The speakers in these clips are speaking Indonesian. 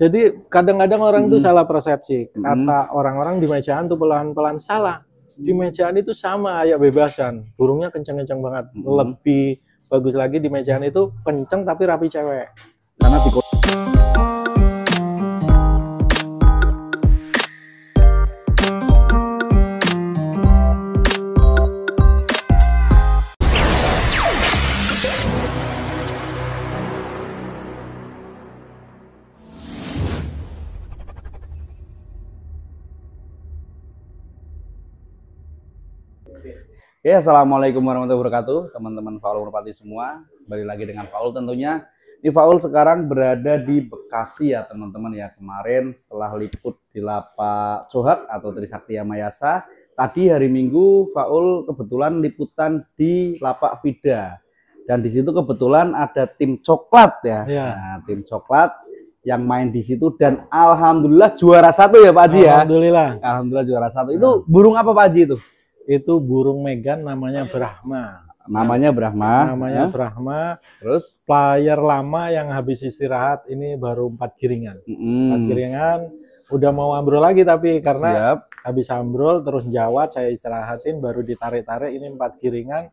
Jadi kadang-kadang orang tuh salah persepsi. Kata orang-orang di mejaan tuh pelan-pelan, salah. Di mejaan itu sama ayak bebasan. Burungnya kenceng-kenceng banget. Lebih bagus lagi di mejaan itu kenceng tapi rapi cewek. Karena di Ya, assalamualaikum warahmatullahi wabarakatuh, teman-teman Faul Merpati semua. Kembali lagi dengan Faul tentunya. Ini Faul sekarang berada di Bekasi ya teman-teman ya. Kemarin setelah liput di Lapak Cohak atau Trisakti Mayasa, tadi hari Minggu Faul kebetulan liputan di Lapak Vida. Dan di situ kebetulan ada tim coklat ya. Nah, tim coklat yang main di situ dan alhamdulillah juara satu ya Pak Haji ya. Alhamdulillah juara satu. Itu burung apa Pak Haji itu? Itu burung megan namanya Brahma. Namanya Brahma. Brahma. Terus player lama yang habis istirahat ini baru 4 giringan. 4 giringan udah mau ambrol lagi tapi karena habis ambrol terus jawat saya istirahatin baru ditarik-tarik ini 4 giringan.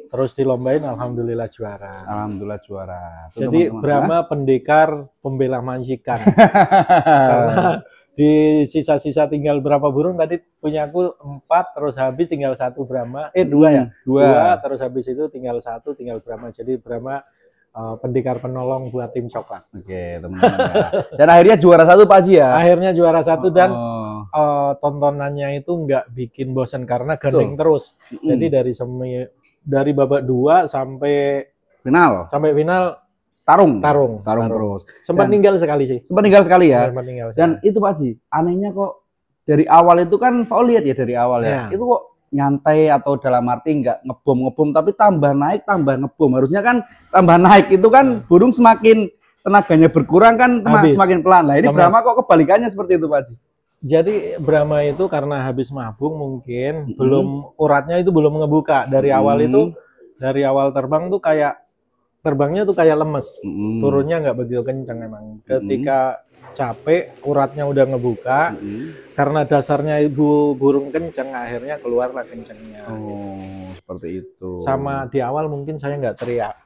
Terus dilombain alhamdulillah juara. Alhamdulillah juara. Jadi Brahma pendekar pembela majikan. Karena di sisa-sisa tinggal berapa burung tadi punya aku 4 terus habis tinggal 1 Brahma 2 ya 2 terus habis itu tinggal 1 tinggal Brahma. Jadi Brahma pendekar penolong buat tim coklat. Oke teman-teman ya. Dan akhirnya juara 1 Pak Haji ya. Akhirnya juara 1 dan tontonannya itu nggak bikin bosan karena gandeng terus. Jadi dari babak 2 sampai final tarung terus. Sempat ninggal sekali sih. Sempat ninggal sekali ya. Dan itu Pak Haji, anehnya kok dari awal itu kan Faul lihat ya dari awal ya. Itu kok nyantai atau dalam arti nggak ngebom tapi tambah naik tambah ngebom. Harusnya kan tambah naik itu kan burung semakin tenaganya berkurang kan semakin pelan. Lah ini Brahma kok kebalikannya seperti itu Pak Haji. Jadi Brahma itu karena habis mabung mungkin belum uratnya itu belum ngebuka dari awal itu dari awal terbang tuh kayak terbangnya tuh kayak lemes, turunnya nggak begitu kencang emang. Ketika capek, uratnya udah ngebuka, karena dasarnya ibu burung kencang, akhirnya keluarlah kencangnya. Oh, seperti itu. Sama di awal mungkin saya nggak teriak.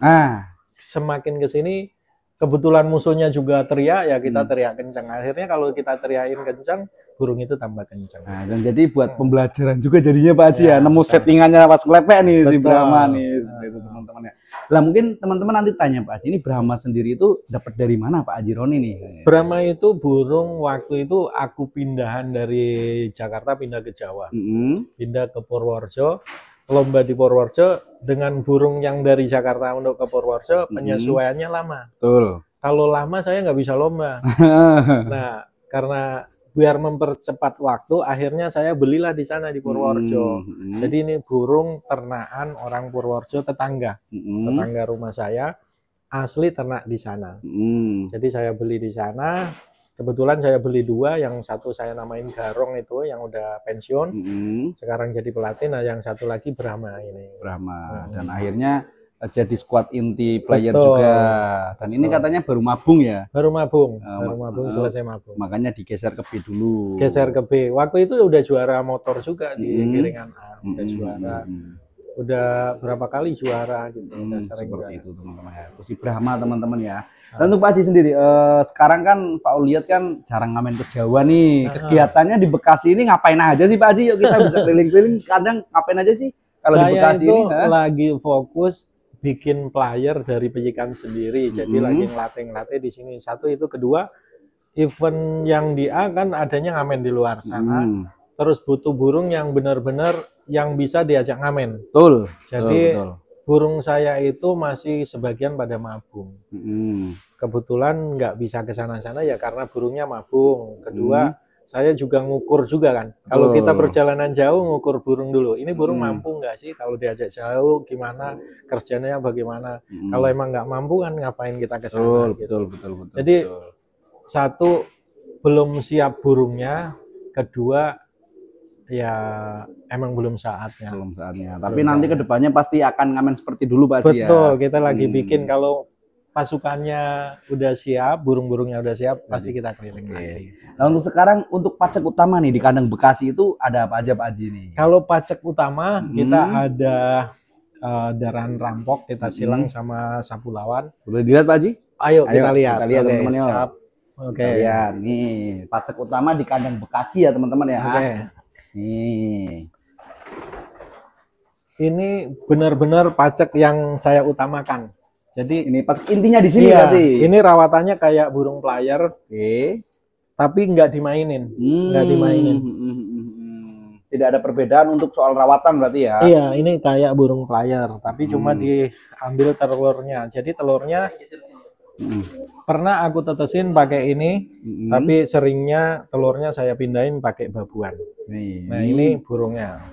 Semakin kesini, kebetulan musuhnya juga teriak, ya kita teriak kencang. Akhirnya kalau kita teriakin kencang, burung itu tambah kencang. Nah, dan jadi buat pembelajaran juga jadinya Pak Haji ya, nemu settingannya pas kelepek nih si Brahma nih, itu teman-teman ya. Lah mungkin teman-teman nanti tanya Pak Haji, ini Brahma sendiri itu dapat dari mana Pak Haji Roni nih? Brahma itu burung waktu itu aku pindahan dari Jakarta pindah ke Jawa, pindah ke Purworejo. Lomba di Purworejo dengan burung yang dari Jakarta untuk ke Purworejo penyesuaiannya lama. Betul. Kalau lama saya nggak bisa lomba. Nah, karena biar mempercepat waktu, akhirnya saya belilah di sana di Purworejo. Jadi ini burung ternakan orang Purworejo tetangga rumah saya asli ternak di sana. Jadi saya beli di sana. Kebetulan saya beli 2, yang satu saya namain Garong itu yang udah pensiun, sekarang jadi pelatih. Nah yang satu lagi Brahma ini. Brahma. Dan akhirnya jadi squad inti player juga. Dan ini katanya baru mabung ya? Baru mabung, selesai mabung. Makanya digeser ke B dulu. Geser ke B. Waktu itu udah juara motor juga di Giringan A, udah juara. Udah berapa kali juara gitu. Seperti itu teman-teman ya. Terus si Brahma teman-teman ya. Dan untuk Pak Haji sendiri, sekarang kan Faul lihat kan jarang ngamen ke Jawa nih. Kegiatannya di Bekasi ini ngapain aja sih Pak Haji? Yuk kita bisa keliling-keliling. Kadang ngapain aja sih kalau di Bekasi ini? Saya lagi fokus bikin player dari penyikan sendiri. Jadi lagi ngelatih di sini. Satu itu, kedua event yang di A kan adanya ngamen di luar sana. Terus butuh burung yang benar-benar yang bisa diajak ngamen. Betul. Jadi burung saya itu masih sebagian pada mabung. Kebetulan nggak bisa ke sana-sana ya karena burungnya mabung. Kedua, saya juga ngukur juga kan. Kalau kita perjalanan jauh ngukur burung dulu. Ini burung mampu nggak sih kalau diajak jauh, gimana kerjanya bagaimana. Kalau emang nggak mampu kan ngapain kita ke sana. Betul. Jadi satu, belum siap burungnya. Kedua, ya emang belum saatnya. Tapi nanti kedepannya pasti akan ngamen seperti dulu Pak Haji ya. Betul, kita lagi bikin. Kalau pasukannya udah siap, burung-burungnya udah siap, pasti kita keliling lagi. Nah untuk sekarang untuk pacak utama nih di kandang Bekasi itu ada apa aja Pak Haji nih? Kalau pacak utama kita ada darahan rampok, kita silang sama sapu lawan. Boleh dilihat Pak Haji? Ayo kita lihat. Kita lihat teman-teman ya. Oke. Lihat nih pacak utama di kandang Bekasi ya teman-teman ya. Oke. Nih. Ini benar-benar pacak yang saya utamakan. Jadi ini pacak intinya di sini berarti. Ini rawatannya kayak burung player. Oke. Tapi nggak dimainin. Nggak dimainin. Tidak ada perbedaan untuk soal rawatan berarti ya? Iya, ini kayak burung player, tapi cuma diambil telurnya. Jadi telurnya pernah aku tetesin pakai ini, tapi seringnya telurnya saya pindahin pakai babuan. Nah ini burungnya.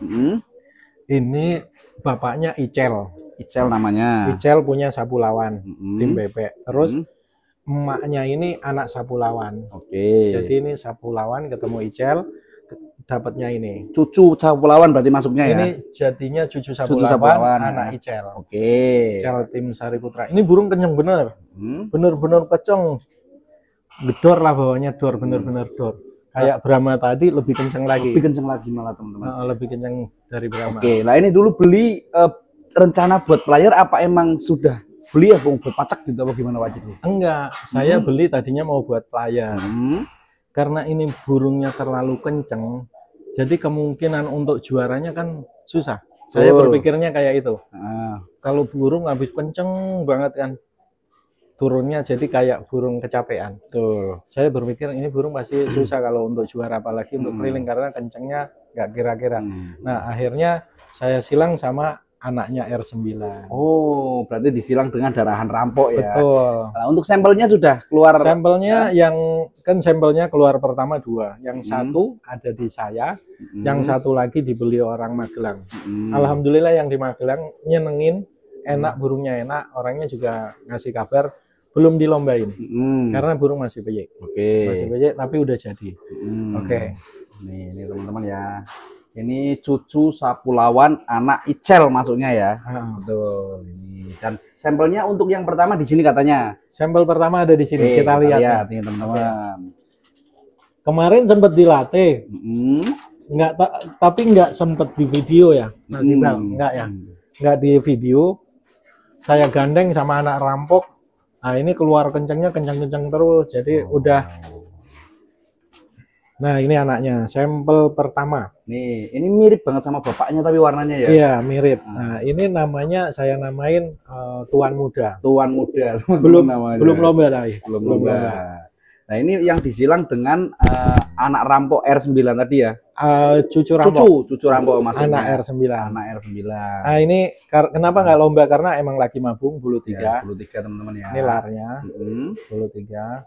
Ini bapaknya Icel. Icel namanya. Icel punya sapu lawan, tim bebek. Terus emaknya ini anak sapu lawan. Oke. Jadi ini sapu lawan ketemu Icel, dapatnya ini. Cucu sapu lawan berarti masuknya ya? Ini jadinya cucu sapu lawan, anak Icel. Oke. Icel tim Sari Putra. Ini burung kenceng bener. Bener-bener kenceng. Gedor lah bawahnya, dor, bener-bener dor. Kayak Brahma tadi lebih kenceng lagi. Lebih kenceng lagi malah teman-teman. Lebih kenceng dari Brahma. Oke, nah ini dulu beli rencana buat player apa emang sudah beli ya buat pacak gitu apa gimana Pak Haji? Enggak, saya beli tadinya mau buat player. Karena ini burungnya terlalu kenceng, jadi kemungkinan untuk juaranya kan susah. Saya berpikirnya kayak itu. Kalau burung habis kenceng banget kan, turunnya jadi kayak burung kecapean. Saya berpikir ini burung pasti susah kalau untuk juara, apalagi untuk keriling karena kencengnya nggak kira-kira. Nah akhirnya saya silang sama anaknya R9. Oh, berarti disilang dengan darahan rampok ya. Betul. Nah, untuk sampelnya sudah keluar. Sampelnya yang kan sampelnya keluar pertama 2. Yang satu ada di saya, yang satu lagi dibeli orang Magelang. Alhamdulillah yang di Magelang nyenengin, enak burungnya enak, orangnya juga ngasih kabar belum dilombain. Karena burung masih peyek. Masih peyek tapi udah jadi. Nih, ini teman-teman ya. Ini cucu sapu lawan anak Icel masuknya ya. Betul. Ini dan sampelnya untuk yang pertama di sini katanya. Sampel pertama ada di sini. Kita lihat nih teman-teman. Kemarin sempat dilatih. Tapi nggak sempat di video ya. Mas Ibral, enggak ya. Nggak di video. Saya gandeng sama anak rampok. Nah, ini keluar kencengnya kencang-kencang terus. Jadi udah. Nah, ini anaknya, sampel pertama. Nih, ini mirip banget sama bapaknya tapi warnanya ya? Iya, mirip. Nah, ini namanya saya namain Tuan Muda. Tuan Muda. Belum lomba lagi. Belum lomba. Nah, ini yang disilang dengan anak rampok R9 tadi ya? Cucu rampok. Cucu rampok maksudnya. Anak R9. Anak R9. Nah, ini kenapa nggak lomba? Karena emang lagi mabung bulu 3. Ya, bulu 3 teman-teman ya. Ini larnya. Bulu 3.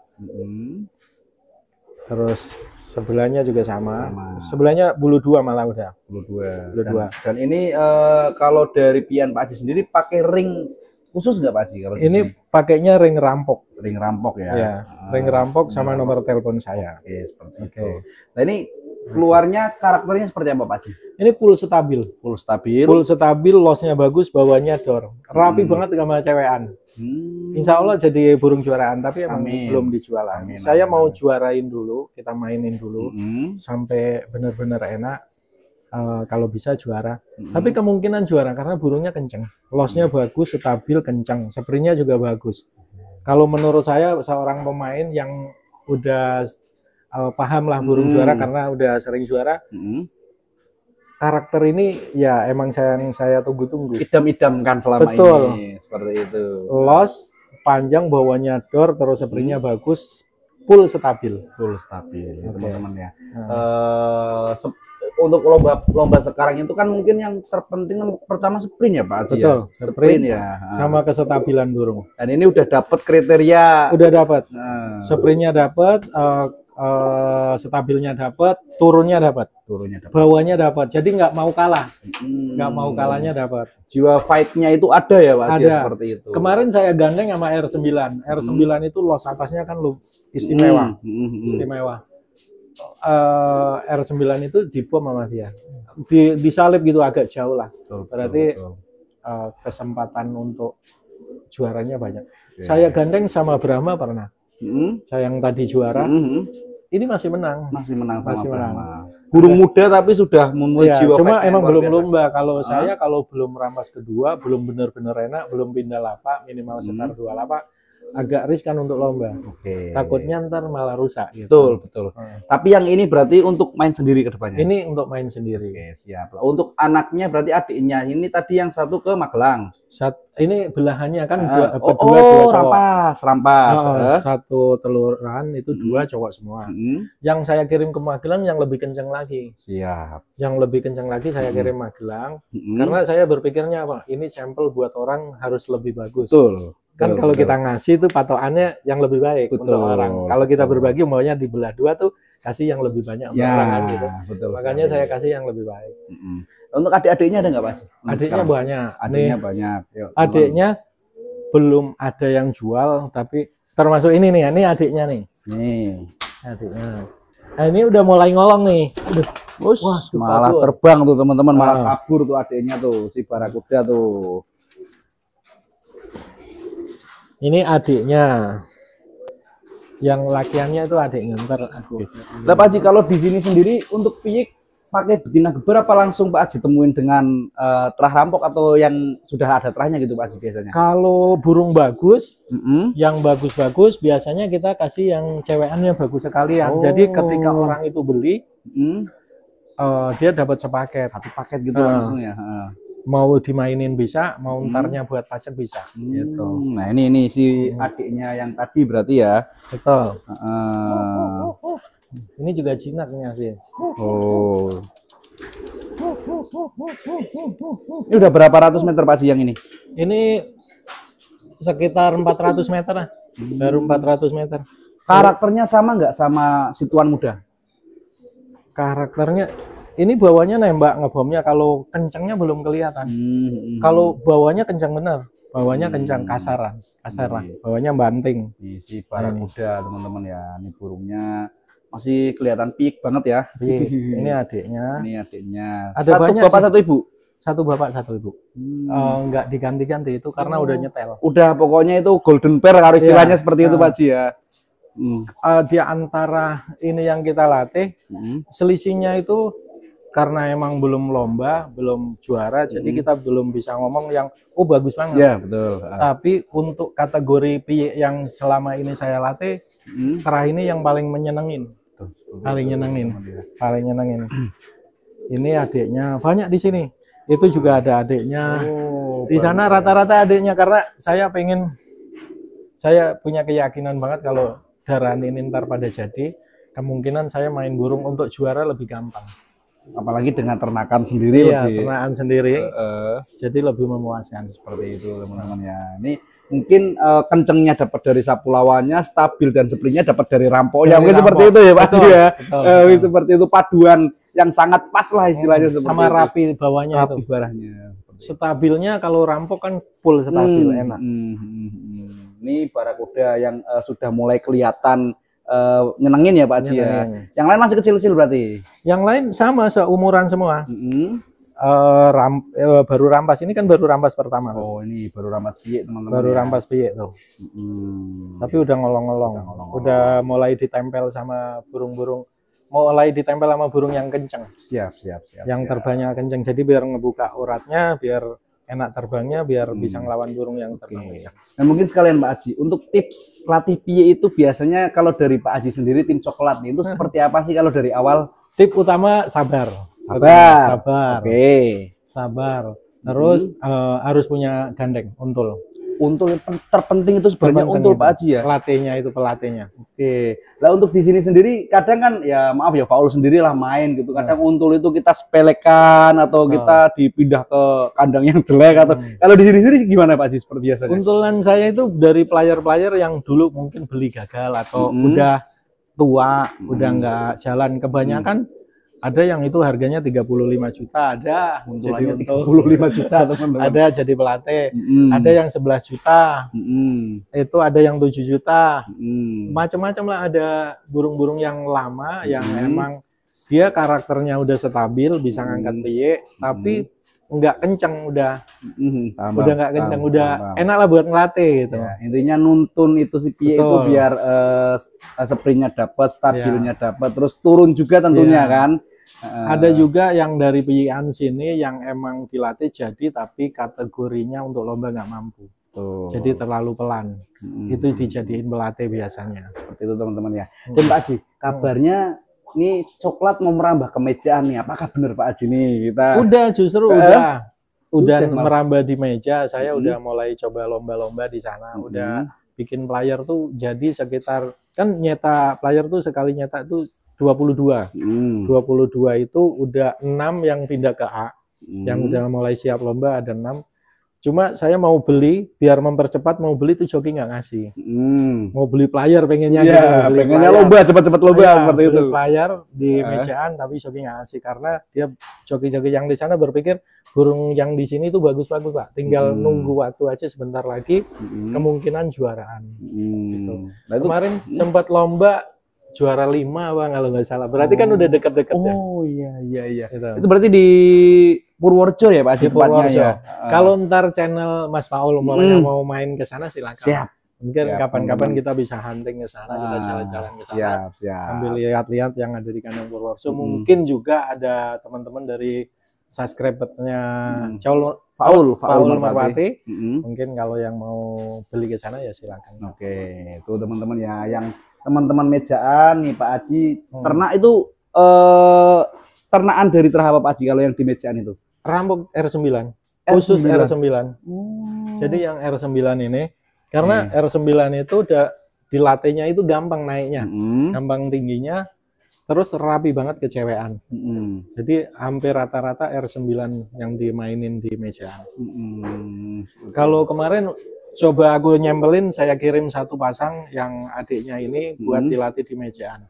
Terus sebelahnya juga sama. Sebelahnya bulu 2 malah udah. Bulu 2. Dan ini kalau dari Pian Pak Haji sendiri pakai ring khusus nggak Pak Haji? Kalau ini pakainya ring rampok. Ring rampok ya? Ya, ring rampok sama nomor telepon saya. Oke, seperti itu. Nah ini keluarnya karakternya seperti apa Pak Haji? Ini full stabil. Full stabil. Full stabil, lossnya bagus, bawahnya dor. Rapi banget sama cewekan. Insya Allah jadi burung juaraan, tapi emang belum dijual. Saya mau juarain dulu, kita mainin dulu sampai benar-benar enak. Kalau bisa juara, tapi kemungkinan juara karena burungnya kenceng, lossnya bagus, stabil, kenceng, sprintnya juga bagus. Kalau menurut saya seorang pemain yang udah paham lah burung juara karena udah sering juara, karakter ini ya emang saya tunggu-tunggu. Idam-idamkan selama ini, seperti itu. Loss panjang, bawahnya dor, terus sprintnya bagus, full stabil. Full stabil, teman-teman ya. Untuk lomba sekarang itu kan mungkin yang terpenting pertama sprint ya Pak Haji. Betul, ya? Sprint ya. Sama kestabilan burung. Dan ini udah dapat kriteria. Udah dapat. Sprintnya dapat, stabilnya dapat, turunnya dapat. Bawahnya dapat. Jadi nggak mau kalah. Nggak mau kalahnya dapat. Jiwa fight-nya itu ada ya Pak Haji, ada. Seperti itu. Kemarin saya gandeng sama R9. R9 itu loss atasnya kan istimewa. Istimewa. R9 itu dibom sama dia, disalip gitu agak jauh lah. Berarti kesempatan untuk juaranya banyak. Saya gandeng sama Brahma pernah. Saya yang tadi juara. Ini masih menang. Masih menang sama Brahma. Burung muda tapi sudah memiliki jiwa. Cuma emang belum lomba. Kalau saya kalau belum rampas kedua, belum benar-benar enak, belum pindah lapak, minimal setar 2 lapak, agak riskan untuk lomba. Takutnya ntar malah rusak gitu. Betul. Tapi yang ini berarti untuk main sendiri ke depannya. Ini untuk main sendiri. Siap. Untuk anaknya berarti adiknya ini tadi yang satu ke Magelang. Ini belahannya kan dua rampas. Satu teluran itu 2 cowok semua. Yang saya kirim ke Magelang yang lebih kencang lagi. Siap. Yang lebih kencang lagi saya kirim Magelang. Karena saya berpikirnya apa? Ini sampel buat orang harus lebih bagus. Kan kalau kita ngasih itu patokannya yang lebih baik untuk orang. Kalau kita berbagi maunya dibelah 2 tuh kasih yang lebih banyak orang gitu. Makanya saya kasih yang lebih baik. Untuk adik-adiknya ada nggak Pak? Adiknya banyak. Adiknya banyak. Adiknya belum ada yang jual, tapi termasuk ini nih. Ini adiknya nih. Nih adiknya. Nah ini udah mulai ngolong nih. Wah, malah terbang tuh teman-teman, malah kabur tuh adiknya tuh si barakuda tuh. Ini adiknya, yang lakiannya itu adiknya. Ntar aku. Nah Pak Haji, kalau di sini sendiri untuk piyik pakai betina geber apa langsung Pak Haji temuin dengan terah rampok atau yang sudah ada terahnya gitu Pak Haji biasanya? Kalau burung bagus, yang bagus-bagus biasanya kita kasih yang cewekannya bagus sekalian. Jadi ketika orang itu beli, dia dapat sepaket, satu paket gitu langsung ya. Mau dimainin bisa, mau ntarnya buat pajak bisa. Gitu. Nah ini si adiknya yang tadi berarti ya. Betul. Ini juga jinaknya sih. Ini udah berapa ratus meter Pak Haji yang ini? Ini sekitar 400 meter lah. Baru 400 meter. Karakternya sama nggak sama si tuan muda? Karakternya ini bawahnya nembak ngebomnya, kalau kencangnya belum kelihatan. Kalau bawahnya kencang bener, bawahnya kencang kasaran, bawahnya banting. Si barakuda teman-teman ya, ini burungnya masih kelihatan pik banget ya. Ini adiknya. Ini adiknya. Ada satu banyak bapak sih. Satu ibu. Satu bapak satu ibu. Enggak diganti-ganti itu karena udah nyetel. Udah pokoknya itu golden pair harus istilahnya seperti itu Pak Haji ya. Di antara ini yang kita latih, selisihnya itu karena emang belum lomba, belum juara, jadi kita belum bisa ngomong yang bagus banget. Ya betul. Tapi untuk kategori piye yang selama ini saya latih, terah ini yang paling menyenengin, paling nyenengin. Ini adiknya banyak di sini. Itu juga ada adiknya. Di sana rata-rata adiknya, karena saya punya keyakinan banget kalau darahan ini ntar pada jadi, kemungkinan saya main burung untuk juara lebih gampang. Apalagi dengan ternakan sendiri. Iya, ternakan sendiri. Jadi lebih memuaskan seperti itu teman-teman ya. Ini mungkin kencengnya dapat dari sapu lawannya, stabil dan seplinya dapat dari rampoknya. Mungkin seperti itu ya Pak Haji ya. Seperti itu paduan yang sangat pas lah istilahnya seperti sama rapi bawahnya itu. Barahnya. Stabilnya kalau rampok kan full stabil, enak. Ini barakuda yang sudah mulai kelihatan nyenengin ya Pak Haji ya. Yang lain masih kecil-kecil berarti? Yang lain sama seumuran semua. Baru rampas, ini kan baru rampas pertama. Ini baru rampas piyik teman-teman. Baru rampas piyik tuh. Tapi udah ngolong-ngolong. Udah mulai ditempel sama burung-burung. Mulai ditempel sama burung yang kenceng. Siap. Yang terbangnya kenceng. Jadi biar ngebuka uratnya, biar enak terbangnya, biar bisa ngelawan burung yang terbang. Dan mungkin sekalian Pak Haji, untuk tips latih piyik itu biasanya kalau dari Pak Haji sendiri tim coklat nih, itu seperti apa sih kalau dari awal? Tip utama sabar. Sabar. Terus harus punya gandeng, untul. Untul terpenting itu sebenarnya untul Pak Haji ya. Pelatihnya. Lah untuk di sini sendiri kadang kan ya maaf ya Faul sendirilah main gitu. Kadang untul itu kita sepelekan atau kita dipindah ke kandang yang jelek atau kalau di sini gimana Pak Haji seperti biasanya? Untulan saya itu dari player-player yang dulu mungkin beli gagal atau udah tua, udah nggak jalan, kebanyakan. Ada yang itu harganya 35 juta, ada jadi 35 juta teman-teman. Ada jadi pelatih, ada yang 11 juta, itu ada yang 7 juta, macam-macam lah. Ada burung-burung yang lama, yang emang dia karakternya udah stabil, bisa ngangkat piyik, tapi nggak kenceng, udah nggak kenceng, udah paham. enak lah buat ngelatih gitu. Ya, intinya nuntun itu si piye itu biar sprintnya dapat, stabilnya dapat, terus turun juga tentunya kan. Ada juga yang dari pian sini yang emang dilatih jadi tapi kategorinya untuk lomba nggak mampu. Jadi terlalu pelan. Itu dijadiin pelatih biasanya. Seperti itu teman-teman ya. Dan Pak Haji, kabarnya ini coklat mau merambah ke mejaan nih. Apakah benar Pak Haji nih kita? Udah, justru udah merambah di meja. Saya udah mulai coba lomba-lomba di sana. Udah bikin player tuh jadi sekitar, kan nyetak player tuh sekali nyetak tuh 22. 22 itu udah 6 yang pindah ke A. Yang udah mulai siap lomba ada 6. Cuma saya mau beli, biar mempercepat mau beli tuh joki nggak ngasih. Mau beli player pengennya gitu. Pengennya lomba, cepat-cepat lomba seperti itu. Player di mejaan tapi joki nggak ngasih karena dia joki-joki yang di sana berpikir burung yang di sini tuh bagus-bagus Pak. Tinggal nunggu waktu aja sebentar lagi kemungkinan juaraan. Gitu. Nah, kemarin sempat lomba juara 5 Bang kalau nggak salah. Berarti kan udah deket-deket ya. Oh iya. Gitu. Itu berarti di Purworejo ya Pak? Di Purworejo. Ya? Kalau ntar channel Mas Paul mau main ke sana silakan. Siap. Mungkin kapan-kapan kita bisa hunting ke sana, kita jalan-jalan ke sana. Sambil lihat-lihat yang ada di kandang Purworejo. Mungkin juga ada teman-teman dari subscribernya Paul Merpati. Mungkin kalau yang mau beli ke sana ya silakan. Oke, itu teman-teman ya, yang teman-teman mejaan nih Pak Haji, ternak itu ternakan dari terah apa Pak Haji kalau yang di mejaan itu? Rampok R9, khusus R9. Jadi yang R9 ini, karena R9 itu udah dilatihnya itu gampang naiknya, gampang tingginya, terus rapi banget kecewean. Jadi hampir rata-rata R9 yang dimainin di mejaan. Kalau kemarin coba aku nyempelin, saya kirim satu pasang yang adiknya ini buat dilatih di mejaan.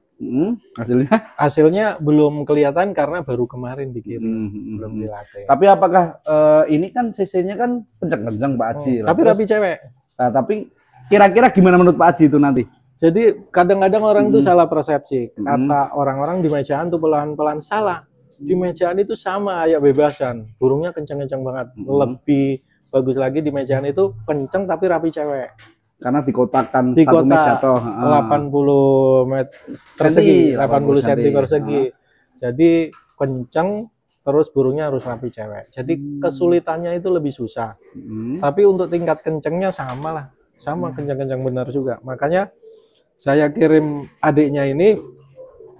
Hasilnya belum kelihatan karena baru kemarin dikirim, belum dilatih. Tapi apakah ini kan cc-nya kan kenceng-kenceng Pak Haji, tapi rapi cewek. Nah, tapi kira-kira gimana menurut Pak Haji itu nanti? Jadi kadang-kadang orang itu salah persepsi. Kata orang-orang di mejaan tuh pelan-pelan, salah. Di mejaan itu sama kayak bebasan, burungnya kenceng-kenceng banget. Lebih bagus lagi di mejaan itu kenceng tapi rapi cewek. Karena dikotakkan di satu meja toh 80 meter persegi, 80 cm persegi. Jadi kenceng terus burungnya harus rapi cewek. Jadi kesulitannya itu lebih susah. Tapi untuk tingkat kencengnya sama lah. Sama kenceng-kenceng benar juga. Makanya saya kirim adiknya ini,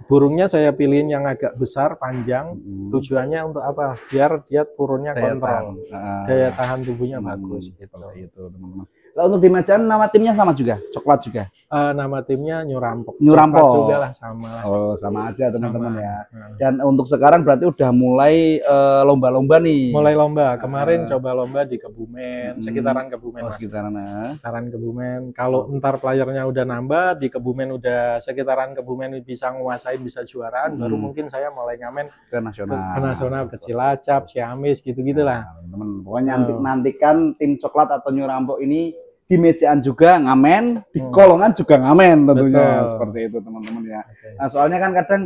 burungnya saya pilihin yang agak besar, panjang. Tujuannya untuk apa? Biar dia turunnya kontrol. Daya tahan tubuhnya bagus. Gitu. Itu teman-teman. Lalu untuk di mejaan nama timnya sama juga, coklat juga. Nama timnya New Rampok. New Rampok juga lah, sama lah. Oh, sama aja teman-teman ya. Dan untuk sekarang berarti udah mulai lomba-lomba nih. Mulai lomba. Kemarin coba lomba di Kebumen, sekitaran Kebumen. Sekitaran Kebumen. Kalau ntar playernya udah nambah, di Kebumen udah sekitaran Kebumen bisa nguasain, bisa juaraan, baru mungkin saya mulai ngamen ke nasional. Ke nasional, ke Cilacap, Ciamis, gitu-gitulah. Teman-teman, pokoknya nantikan tim coklat atau New Rampok ini di mejaan juga ngamen, di kolongan juga ngamen tentunya. Betul. Seperti itu teman-teman ya. Nah, soalnya kan kadang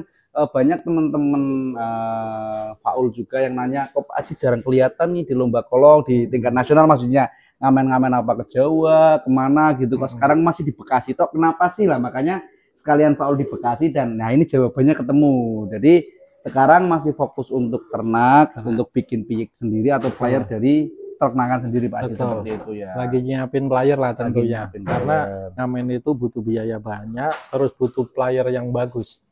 banyak teman-teman faul juga yang nanya, kok Pak Haji jarang kelihatan nih di lomba kolong di tingkat nasional, maksudnya ngamen-ngamen apa ke Jawa, kemana gitu. Kok sekarang masih di Bekasi toh, kenapa sih lah? Makanya sekalian faul di Bekasi, dan nah ini jawabannya ketemu. Jadi sekarang masih fokus untuk ternak, untuk bikin piyik sendiri atau player dari ternakan sendiri Pak Haji, seperti itu ya. Lagi nyiapin player lah tentunya, karena ngamen itu butuh biaya banyak, terus butuh player yang bagus,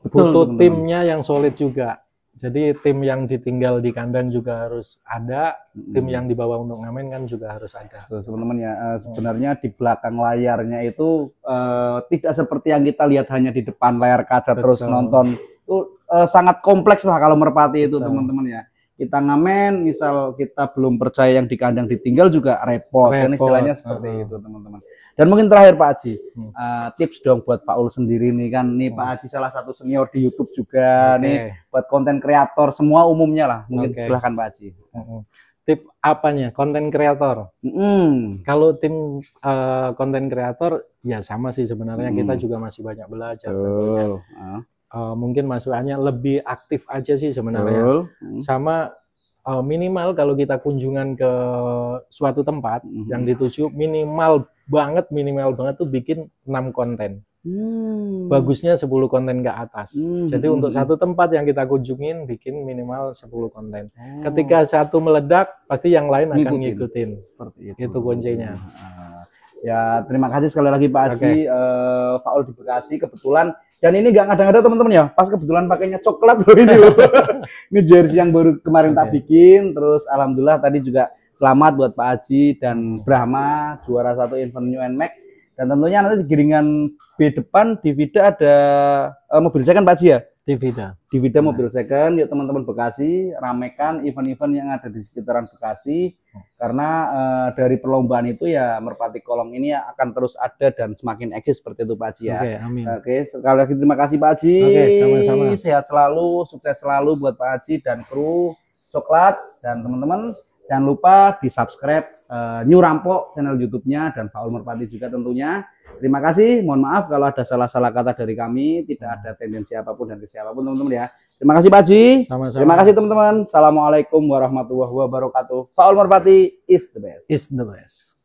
butuh timnya yang solid juga. Jadi tim yang ditinggal di kandang juga harus ada, tim yang dibawa untuk ngamen kan juga harus ada. Teman-teman ya, sebenarnya di belakang layarnya itu tidak seperti yang kita lihat hanya di depan layar kaca terus nonton. Itu sangat kompleks lah kalau merpati itu teman-teman ya. Kita ngamen, misal kita belum percaya yang di kandang ditinggal juga repot. Kan istilahnya seperti itu teman-teman. Dan mungkin terakhir Pak Haji, tips dong buat Pak Ul sendiri nih kan. Nih Pak Haji salah satu senior di YouTube juga nih, buat konten kreator semua umumnya lah. Mungkin silahkan Pak Haji. Tip apanya? Konten kreator. Kalau tim konten kreator ya sama sih sebenarnya, kita juga masih banyak belajar. Mungkin masukannya lebih aktif aja sih sebenarnya. Sama minimal kalau kita kunjungan ke suatu tempat yang dituju, minimal banget tuh bikin 6 konten. Bagusnya 10 konten ke atas. Jadi untuk satu tempat yang kita kunjungin bikin minimal 10 konten. Ketika satu meledak, pasti yang lain akan ngikutin. Seperti itu. Itu kuncinya. Ya, terima kasih sekali lagi Pak Haji. Faul di Bekasi kebetulan, dan ini nggak ngada-ngada teman-teman ya, pas kebetulan pakainya coklat loh ini loh. Ini jersey yang baru kemarin tak bikin. Terus alhamdulillah tadi juga selamat buat Pak Haji dan Brahma, juara 1 event New Nmax. Dan tentunya nanti di giringan B depan di Vida ada mobil second Pak Haji ya? Di Vida mobil second. Yuk teman-teman Bekasi, ramekan event-event yang ada di sekitaran Bekasi. Karena dari perlombaan itu ya Merpati Kolong ini akan terus ada dan semakin eksis seperti itu Pak Haji ya. Amin. Sekali lagi terima kasih Pak Haji. Sama-sama. Sehat selalu, sukses selalu buat Pak Haji dan kru Coklat. Dan teman-teman jangan lupa di subscribe New Rampok channel YouTube-nya dan Faul Merpati juga tentunya. Terima kasih, mohon maaf kalau ada salah-salah kata dari kami, tidak ada tendensi apapun dan siapapun teman-teman ya. Terima kasih Pak Haji. Sama-sama. Terima kasih teman-teman. Assalamualaikum warahmatullahi wabarakatuh. Faul Merpati is the best. Is the best.